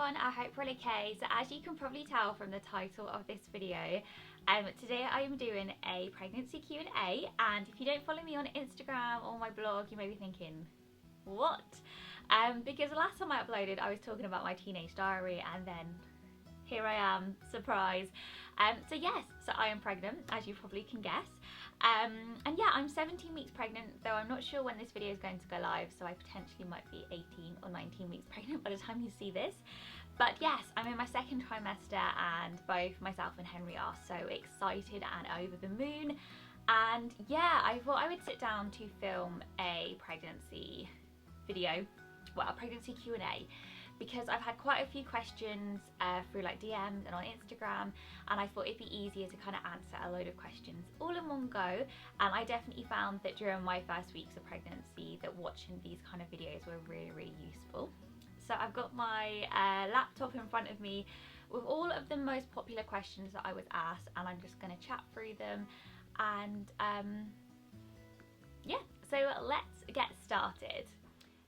everyone, I hope you're all okay. So as you can probably tell from the title of this video, today I am doing a pregnancy Q&A, and if you don't follow me on Instagram or my blog, you may be thinking, what? Because the last time I uploaded I was talking about my teenage diary, and then here I am, surprise. So yes, so I am pregnant, as you probably can guess. And yeah, I'm 17 weeks pregnant, though I'm not sure when this video is going to go live, so I potentially might be 18 or 19 weeks pregnant by the time you see this. But yes, I'm in my second trimester, and both myself and Henry are so excited and over the moon. And yeah, I thought I would sit down to film a pregnancy video, well, a pregnancy Q&A, because I've had quite a few questions through like DMs and on Instagram, and I thought it'd be easier to kind of answer a load of questions all in one go. And I definitely found that during my first weeks of pregnancy that watching these kind of videos were really useful. So I've got my laptop in front of me with all of the most popular questions that I was asked, and I'm just going to chat through them. And yeah, so let's get started.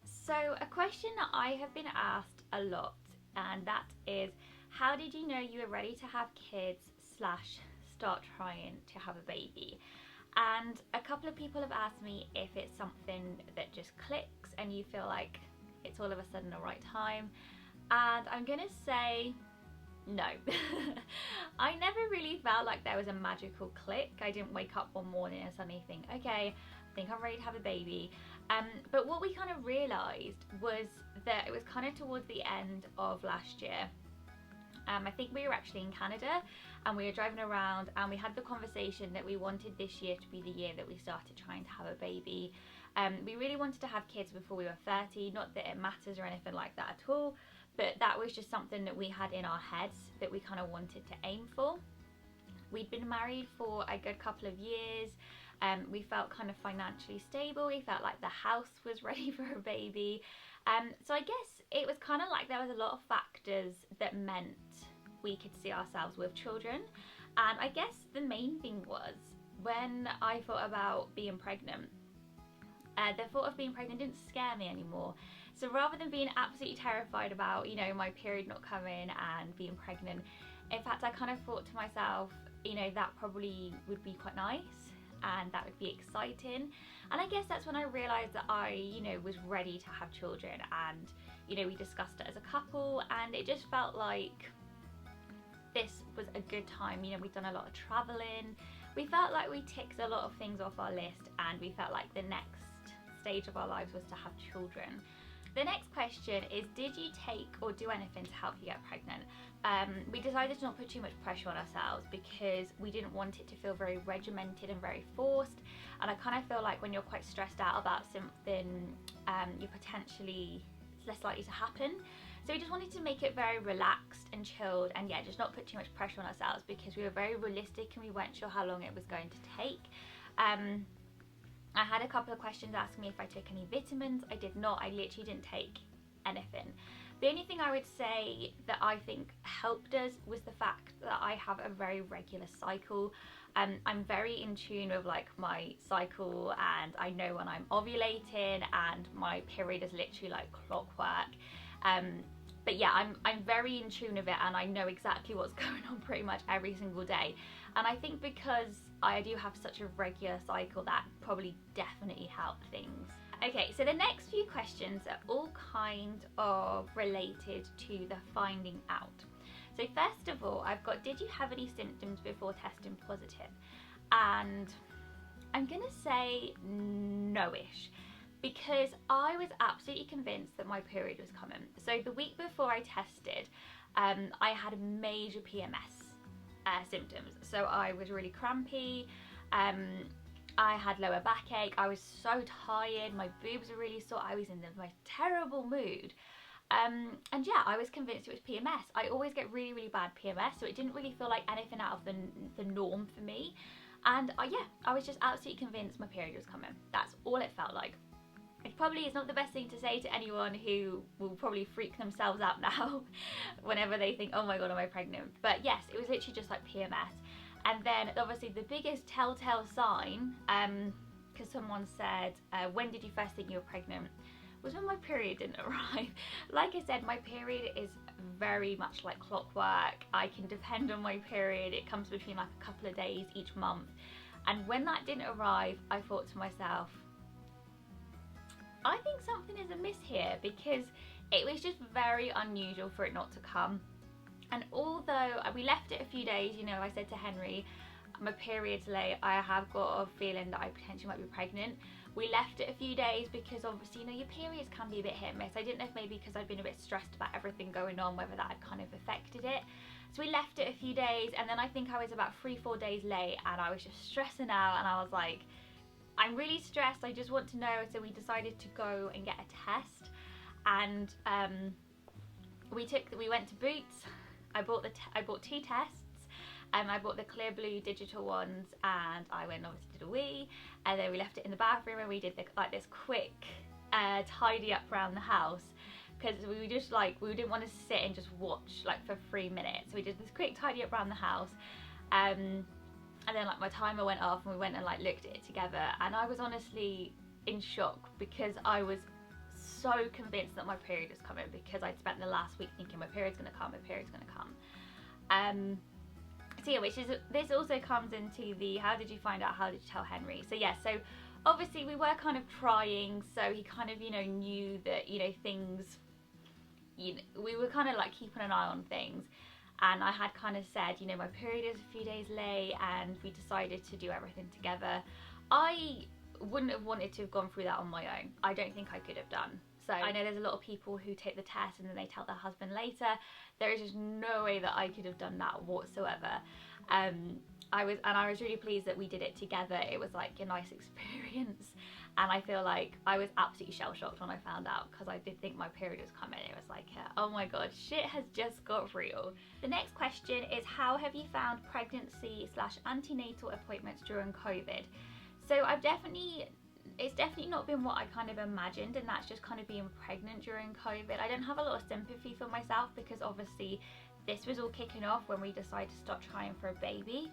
So a question that I have been asked a lot, and that is, how did you know you were ready to have kids / start trying to have a baby? And a couple of people have asked me if it's something that just clicks and you feel like it's all of a sudden the right time, and I'm gonna say no. I never really felt like there was a magical click. I didn't wake up one morning and suddenly think, okay, I think I'm ready to have a baby. But what we kind of realised was that it was kind of towards the end of last year. I think we were actually in Canada, and we were driving around, and we had the conversation that we wanted this year to be the year that we started trying to have a baby. We really wanted to have kids before we were 30, not that it matters or anything like that at all, but that was just something that we had in our heads that we kind of wanted to aim for. We'd been married for a good couple of years. We felt kind of financially stable. We felt like the house was ready for a baby. So I guess it was kind of like there was a lot of factors that meant we could see ourselves with children. And I guess the main thing was, when I thought about being pregnant, the thought of being pregnant didn't scare me anymore. So rather than being absolutely terrified about, you know, my period not coming and being pregnant, in fact, I kind of thought to myself, you know, that probably would be quite nice and that would be exciting. And I guess that's when I realised that I, you know, was ready to have children, and, you know, we discussed it as a couple, and it just felt like this was a good time. You know, we'd done a lot of travelling. We felt like we ticked a lot of things off our list, and we felt like the next stage of our lives was to have children. The next question is, did you take or do anything to help you get pregnant? We decided to not put too much pressure on ourselves because we didn't want it to feel very regimented and very forced, and I kind of feel like when you're quite stressed out about something, you're potentially less likely to happen. So we just wanted to make it very relaxed and chilled, and yeah, just not put too much pressure on ourselves because we were very realistic and we weren't sure how long it was going to take. I had a couple of questions asking me if I took any vitamins. I did not. I literally didn't take anything. The only thing I would say that I think helped us was the fact that I have a very regular cycle. I'm very in tune with like my cycle, and I know when I'm ovulating, and my period is literally like clockwork. But yeah, I'm very in tune with it, and I know exactly what's going on pretty much every single day. And I think because I do have such a regular cycle, that probably definitely helped things. Okay, so the next few questions are all kind of related to the finding out. So first of all, I've got, did you have any symptoms before testing positive? And I'm gonna say no-ish, because I was absolutely convinced that my period was coming. So the week before I tested, I had major PMS symptoms. So I was really crampy, I had lower backache, I was so tired, my boobs were really sore, I was in the most terrible mood. And yeah, I was convinced it was PMS. I always get really bad PMS, so it didn't really feel like anything out of the norm for me. And yeah, I was just absolutely convinced my period was coming. That's all it felt like. It probably is not the best thing to say to anyone who will probably freak themselves out now whenever they think, oh my god, am I pregnant? But yes, it was literally just like PMS. And then obviously the biggest telltale sign, because someone said, when did you first think you were pregnant? was when my period didn't arrive. Like I said, my period is very much like clockwork. I can depend on my period. It comes between like a couple of days each month. And when that didn't arrive, I thought to myself, I think something is amiss here, because it was just very unusual for it not to come. And although we left it a few days, you know, I said to Henry, my period's late, I have got a feeling that I potentially might be pregnant. We left it a few days because obviously, you know, your periods can be a bit hit and miss. I didn't know if maybe because I'd been a bit stressed about everything going on, whether that had kind of affected it. So we left it a few days, and then I think I was about 3-4 days late, and I was just stressing out, and I was like, I'm really stressed, I just want to know. So we decided to go and get a test, and we went to Boots. I bought 2 tests. I bought the clear blue digital ones, and I went and obviously did a wee, and then we left it in the bathroom, and we did like this quick tidy up around the house, because we just like, we didn't want to sit and just watch like for 3 minutes. So we did this quick tidy up around the house, and then like my timer went off, and we went and like looked at it together, and I was honestly in shock, because I was so convinced that my period was coming, because I'd spent the last week thinking my period's gonna come, so yeah, this also comes into the how did you find out, how did you tell Henry? So yeah, so obviously we were kind of trying, so he kind of, you know, knew that, you know, things, you know, we were kind of like keeping an eye on things, and I had kind of said, you know, my period is a few days late, and we decided to do everything together. I wouldn't have wanted to have gone through that on my own. I don't think I could have done. So I know there's a lot of people who take the test and then they tell their husband later. There is just no way that I could have done that whatsoever. I was really pleased that we did it together. It was like a nice experience, and I feel like I was absolutely shell-shocked when I found out, because I did think my period was coming. It was like, oh my god, shit has just got real. The next question is, how have you found pregnancy/antenatal appointments during COVID? So it's definitely not been what I kind of imagined, and that's just kind of being pregnant during COVID. I don't have a lot of sympathy for myself, because obviously this was all kicking off when we decided to start trying for a baby,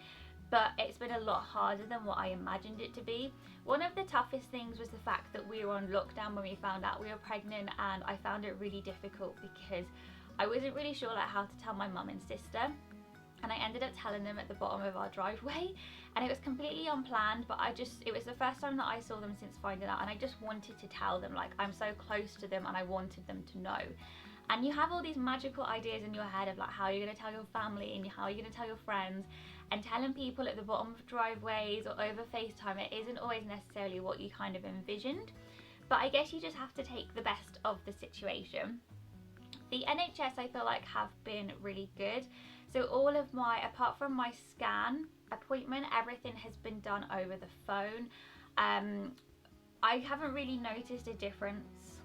but it's been a lot harder than what I imagined it to be. One of the toughest things was the fact that we were on lockdown when we found out we were pregnant, and I found it really difficult because I wasn't really sure like how to tell my mum and sister, and I ended up telling them at the bottom of our driveway, and it was completely unplanned, but it was the first time that I saw them since finding out, and I just wanted to tell them, like, I'm so close to them and I wanted them to know. And you have all these magical ideas in your head of like how you're going to tell your family and how you're going to tell your friends, and telling people at the bottom of driveways or over FaceTime, it isn't always necessarily what you kind of envisioned. But I guess you just have to take the best of the situation. The NHS, I feel like, have been really good. So all of apart from my scan appointment, everything has been done over the phone. I haven't really noticed a difference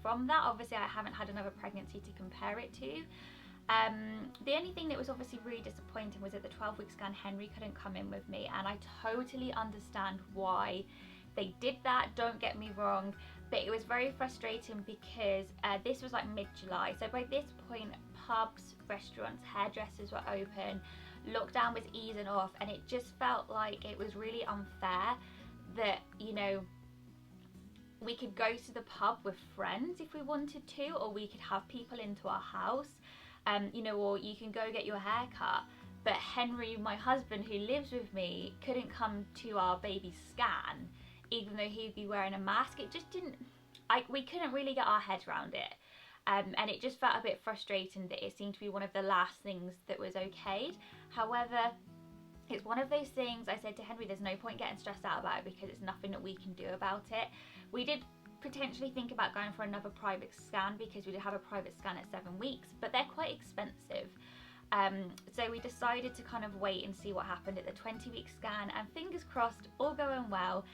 from that. Obviously I haven't had another pregnancy to compare it to. The only thing that was obviously really disappointing was at the 12-week scan, Henry couldn't come in with me, and I totally understand why they did that, don't get me wrong, but it was very frustrating because this was like mid-July, so by this point pubs, restaurants, hairdressers were open, lockdown was easing off, and it just felt like it was really unfair that, you know, we could go to the pub with friends if we wanted to, or we could have people into our house, you know, or you can go get your hair cut. But Henry, my husband, who lives with me, couldn't come to our baby scan, even though he'd be wearing a mask. It just didn't, we couldn't really get our heads around it. And it just felt a bit frustrating that it seemed to be one of the last things that was okayed. However, it's one of those things, I said to Henry, there's no point getting stressed out about it because it's nothing that we can do about it. We did potentially think about going for another private scan because we did have a private scan at 7 weeks, but they're quite expensive. So we decided to kind of wait and see what happened at the 20-week scan, and fingers crossed, all going well,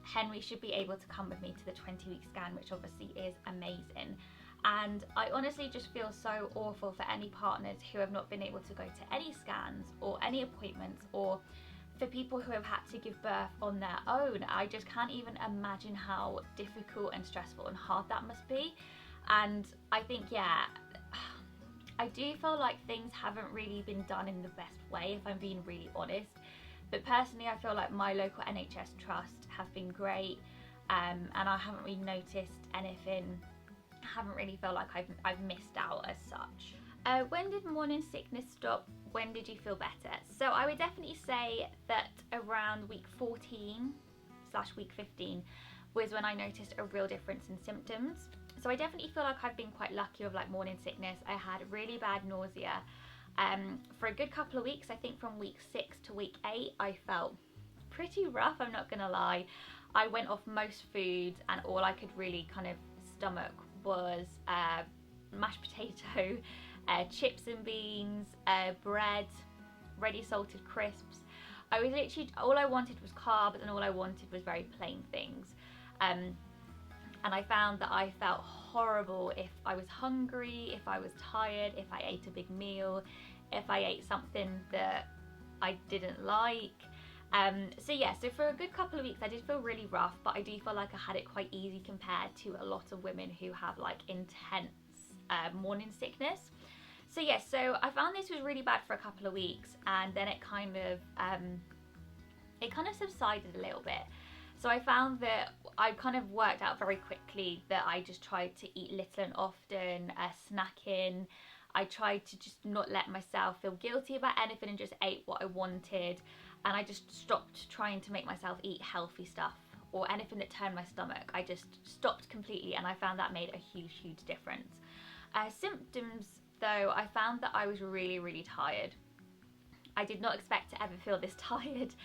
Henry should be able to come with me to the 20-week scan, which obviously is amazing. And I honestly just feel so awful for any partners who have not been able to go to any scans or any appointments, or for people who have had to give birth on their own. I just can't even imagine how difficult and stressful and hard that must be. And I think, yeah, I do feel like things haven't really been done in the best way, if I'm being really honest. But personally, I feel like my local NHS trust have been great. and I haven't really noticed anything. I haven't really felt like I've missed out as such. When did morning sickness stop? When did you feel better? So I would definitely say that around week 14/week 15 was when I noticed a real difference in symptoms. So I definitely feel like I've been quite lucky with like morning sickness. I had really bad nausea for a good couple of weeks. I think from week 6 to week 8 I felt pretty rough, I'm not gonna lie. I went off most foods and all I could really kind of stomach was mashed potato, chips and beans, bread, ready salted crisps. I was literally, all I wanted was carbs and all I wanted was very plain things. And I found that I felt horrible if I was hungry, if I was tired, if I ate a big meal, if I ate something that I didn't like. So yeah, so for a good couple of weeks I did feel really rough, but I do feel like I had it quite easy compared to a lot of women who have like intense morning sickness. So yeah, so I found this was really bad for a couple of weeks, and then it kind of subsided a little bit. So I found that I kind of worked out very quickly that I just tried to eat little and often, snacking. I tried to just not let myself feel guilty about anything and just ate what I wanted. And I just stopped trying to make myself eat healthy stuff or anything that turned my stomach. I just stopped completely, and I found that made a huge, huge difference. Symptoms though, I found that I was really, really tired. I did not expect to ever feel this tired.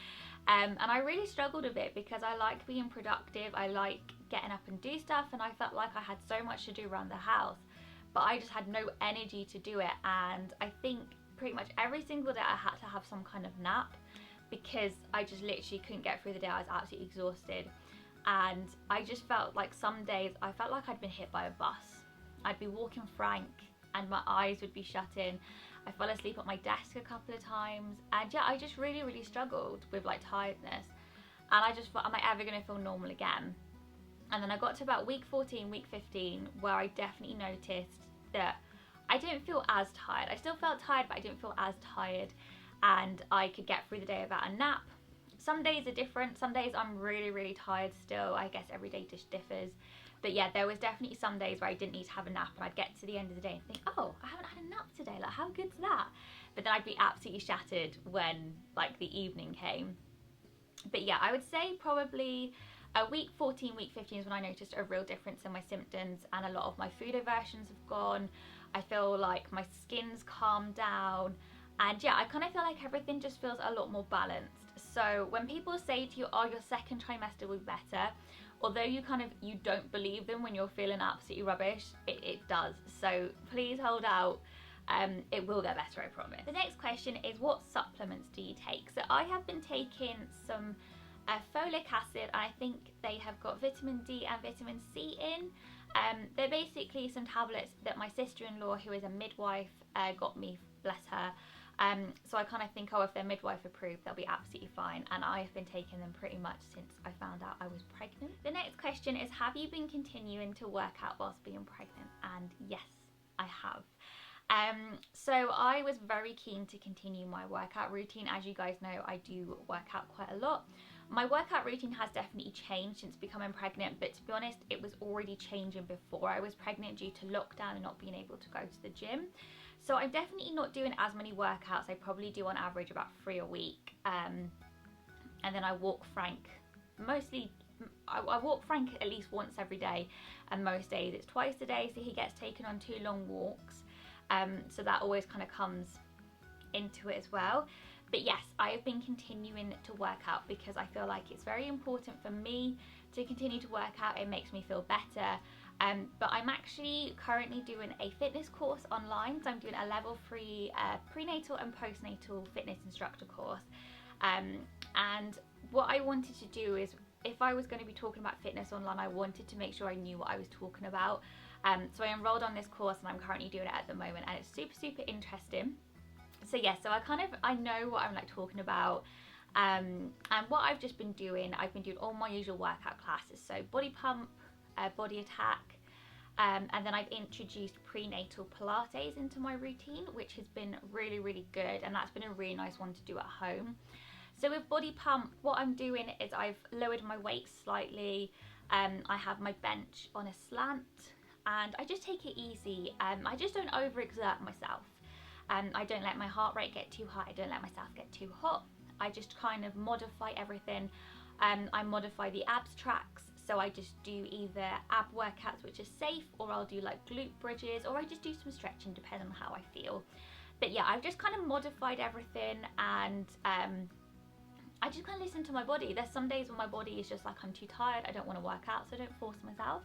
And I really struggled a bit because I like being productive, I like getting up and do stuff, and I felt like I had so much to do around the house, but I just had no energy to do it. And I think pretty much every single day I had to have some kind of nap because I just literally couldn't get through the day. I was absolutely exhausted, and I just felt like some days I felt like I'd been hit by a bus. I'd be walking frank and my eyes would be shut in. I fell asleep at my desk a couple of times, and yeah, I just really, really struggled with like tiredness, and I just thought, am I ever going to feel normal again? And then I got to about week 14, week 15, where I definitely noticed that I didn't feel as tired. I still felt tired, but I didn't feel as tired, and I could get through the day without a nap. Some days are different. Some days I'm really, really tired still. I guess every day just differs. But yeah, there was definitely some days where I didn't need to have a nap, and I'd get to the end of the day and think, oh, I haven't had a nap today, like how good's that? But then I'd be absolutely shattered when like the evening came. But yeah, I would say probably week 14, week 15 is when I noticed a real difference in my symptoms, and a lot of my food aversions have gone. I feel like my skin's calmed down, and yeah, I kind of feel like everything just feels a lot more balanced. So when people say to you, oh, your second trimester will be better, although you don't believe them when you're feeling absolutely rubbish, it does. So please hold out. It will get better, I promise. The next question is, what supplements do you take? So I have been taking some folic acid. I think they have got vitamin D and vitamin C in. They're basically some tablets that my sister-in-law, who is a midwife, got me, bless her. So I kind of think, oh, if they're midwife approved, they'll be absolutely fine. And I've been taking them pretty much since I found out I was pregnant. The next question is, have you been continuing to work out whilst being pregnant? And yes, I have. So I was very keen to continue my workout routine. As you guys know, I do work out quite a lot. My workout routine has definitely changed since becoming pregnant, but to be honest, it was already changing before I was pregnant due to lockdown and not being able to go to the gym. So I'm definitely not doing as many workouts. I probably do on average about 3 a week. And then I walk Frank mostly. I walk Frank at least once every day, and most days it's twice a day, so he gets taken on 2 long walks. So that always kind of comes into it as well. But yes, I have been continuing to work out because I feel like it's very important for me to continue to work out. It makes me feel better. But I'm actually currently doing a fitness course online. So I'm doing a level 3 prenatal and postnatal fitness instructor course. And what I wanted to do is, if I was going to be talking about fitness online, I wanted to make sure I knew what I was talking about. So I enrolled on this course, and I'm currently doing it at the moment, and it's super, super interesting. So yeah, so I know what I'm like talking about. And what I've just been doing, I've been doing all my usual workout classes. So body pump, body attack, and then I've introduced prenatal Pilates into my routine, which has been really, really good, and that's been a really nice one to do at home. So with body pump, what I'm doing is I've lowered my weight slightly. I have my bench on a slant, and I just take it easy. I just don't overexert myself. I don't let my heart rate get too high. I don't let myself get too hot. I just kind of modify everything. I modify the abs tracks, so I just do either ab workouts which are safe, or I'll do like glute bridges, or I just do some stretching depending on how I feel. But yeah, I've just kind of modified everything, and I just kind of listen to my body. There's some days when my body is just like, I'm too tired, I don't want to work out, so I don't force myself.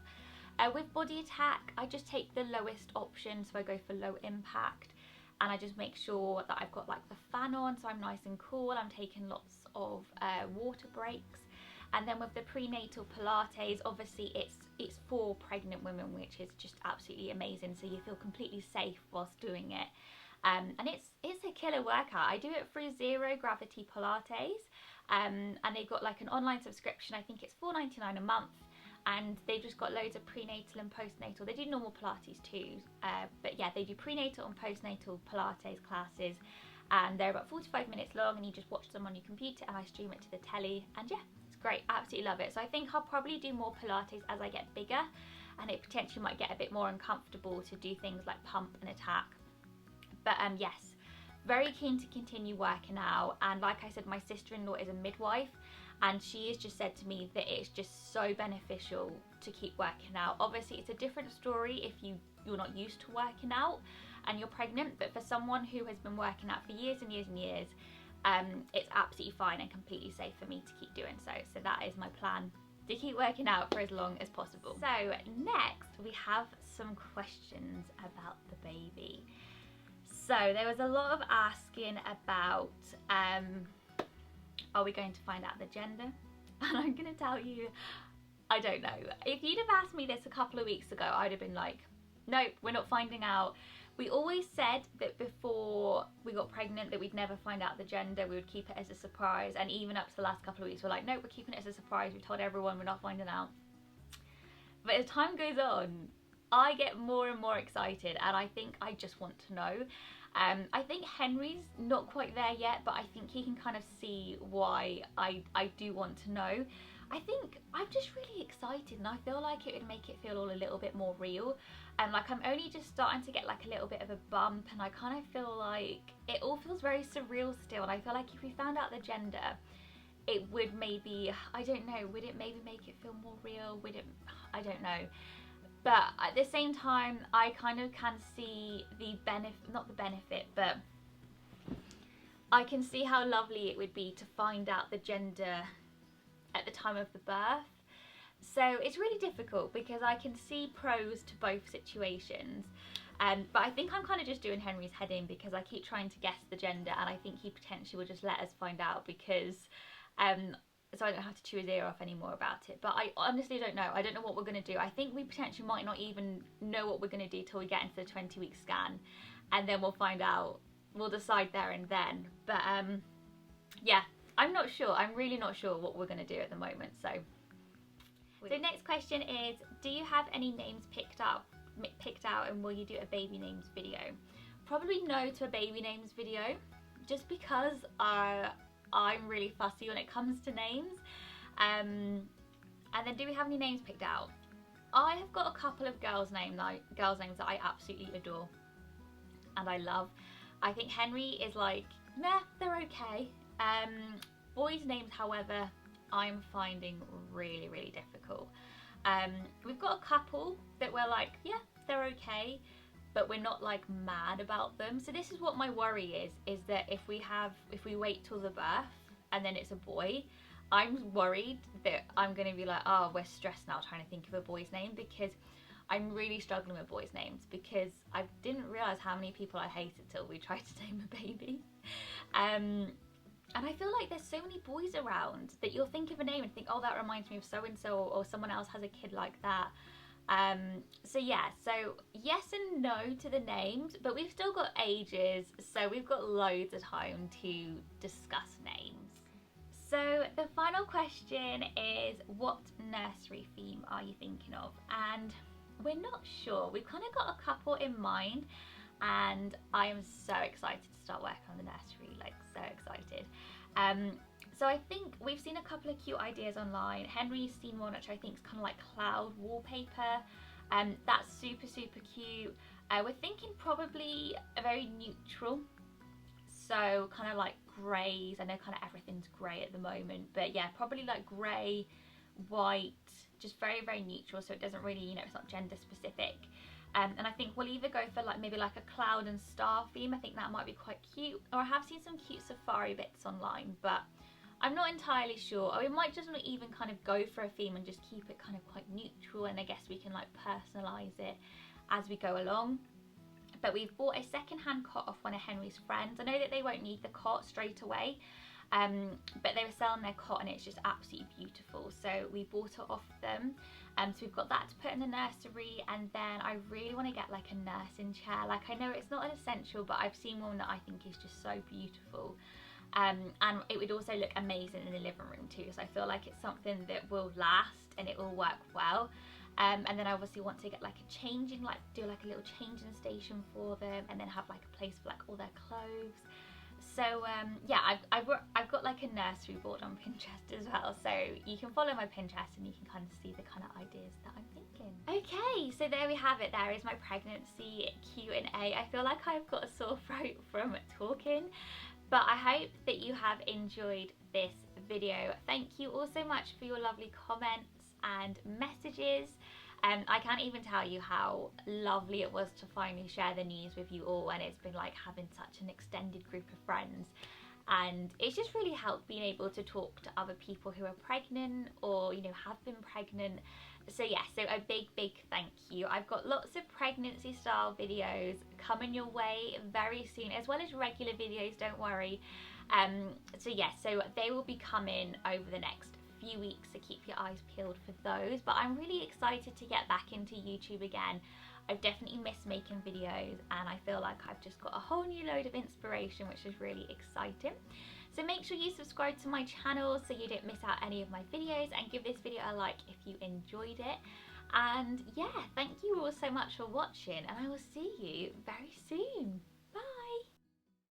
With Body Attack, I just take the lowest option, so I go for low impact, and I just make sure that I've got like the fan on, so I'm nice and cool. I'm taking lots of water breaks. And then with the prenatal Pilates, obviously it's for pregnant women, which is just absolutely amazing, so you feel completely safe whilst doing it. And it's a killer workout. I do it through Zero Gravity Pilates, and they've got like an online subscription. I think it's $4.99 a month, and they've just got loads of prenatal and postnatal. They do normal Pilates too, but yeah, they do prenatal and postnatal Pilates classes, and they're about 45 minutes long, and you just watch them on your computer, and I stream it to the telly, and yeah, it's great. Absolutely love it. So I think I'll probably do more Pilates as I get bigger, and it potentially might get a bit more uncomfortable to do things like pump and attack. But yes, very keen to continue working out. And like I said, my sister-in-law is a midwife, and she has just said to me that it's just so beneficial to keep working out. Obviously it's a different story if you're not used to working out and you're pregnant, but for someone who has been working out for years and years and years, it's absolutely fine and completely safe for me to keep doing so. So that is my plan, to keep working out for as long as possible. So next we have some questions about the baby. So there was a lot of asking about, are we going to find out the gender? And I'm going to tell you, I don't know. If you'd have asked me this a couple of weeks ago, I'd have been like, nope, we're not finding out. We always said that before we got pregnant that we'd never find out the gender, we would keep it as a surprise. And even up to the last couple of weeks, we're like, nope, we're keeping it as a surprise. We've told everyone we're not finding out. But as time goes on, I get more and more excited, and I think I just want to know. I think Henry's not quite there yet, but I think he can kind of see why I do want to know. I think I'm just really excited, and I feel like it would make it feel all a little bit more real. And like I'm only just starting to get like a little bit of a bump, and I kind of feel like it all feels very surreal still. And I feel like if we found out the gender, it would maybe, I don't know, would it maybe make it feel more real? Would it, I don't know. But at the same time, I kind of can see the benefit, not the benefit, but I can see how lovely it would be to find out the gender at the time of the birth. So it's really difficult because I can see pros to both situations. But I think I'm kind of just doing Henry's head in because I keep trying to guess the gender, and I think he potentially will just let us find out because so I don't have to chew his ear off anymore about it. But I honestly don't know. I don't know what we're going to do. I think we potentially might not even know what we're going to do till we get into the 20-week scan, and then we'll find out. We'll decide there and then. But yeah, I'm not sure. I'm really not sure what we're going to do at the moment. So next question is, do you have any names picked out, and will you do a baby names video? Probably no to a baby names video, just because I'm really fussy when it comes to names. And then, do we have any names picked out? I have got a couple of girls' names that I absolutely adore and I love. I think Henry is like, meh, they're okay. Boys' names, however, I'm finding really, really difficult. We've got a couple that we're like, yeah, they're okay, but we're not like mad about them. So this is what my worry is that if we wait till the birth and then it's a boy, I'm worried that I'm going to be like, oh, we're stressed now trying to think of a boy's name, because I'm really struggling with boys' names, because I didn't realise how many people I hated till we tried to name a baby. And I feel like there's so many boys around that you'll think of a name and think, oh, that reminds me of so-and-so, or someone else has a kid like that. So yeah, so yes and no to the names, but we've still got ages, so we've got loads of time to discuss names. So the final question is, what nursery theme are you thinking of? And we're not sure. We've kind of got a couple in mind, and I am so excited to start working on the nursery, like so excited. So I think we've seen a couple of cute ideas online. Henry's seen one which I think is kind of like cloud wallpaper. That's super cute. We're thinking probably a very neutral, so kind of like greys. I know kind of everything's grey at the moment, but yeah, probably like grey, white, just very neutral, so it doesn't really, you know, it's not gender specific. And I think we'll either go for like maybe like a cloud and star theme. I think that might be quite cute. Or I have seen some cute safari bits online, but I'm not entirely sure. Or we might just not even kind of go for a theme and just keep it kind of quite neutral, and I guess we can like personalise it as we go along. But we've bought a second-hand cot off one of Henry's friends. I know that they won't need the cot straight away, but they were selling their cot and it's just absolutely beautiful, so we bought it off them. So we've got that to put in the nursery, and then I really want to get like a nursing chair. Like, I know it's not an essential, but I've seen one that I think is just so beautiful, and it would also look amazing in the living room too, so I feel like it's something that will last and it will work well. And then I obviously want to get like a changing, like do like a little changing station for them, and then have like a place for like all their clothes. So yeah, I've got like a nursery board on Pinterest as well, so you can follow my Pinterest and you can kind of see the kind of ideas that I'm thinking. Okay, so there we have it. There is my pregnancy Q&A. I feel like I've got a sore throat from talking, but I hope that you have enjoyed this video. Thank you all so much for your lovely comments and messages. I can't even tell you how lovely it was to finally share the news with you all, and it's been like having such an extended group of friends, and it's just really helped being able to talk to other people who are pregnant or, you know, have been pregnant. So yeah, so a big thank you. I've got lots of pregnancy style videos coming your way very soon, as well as regular videos, don't worry. So yeah, so they will be coming over the next few weeks, so keep your eyes peeled for those. But I'm really excited to get back into YouTube again. I've definitely missed making videos, and I feel like I've just got a whole new load of inspiration, which is really exciting. So make sure you subscribe to my channel so you don't miss out any of my videos, and give this video a like if you enjoyed it. And yeah, thank you all so much for watching, and I will see you very soon.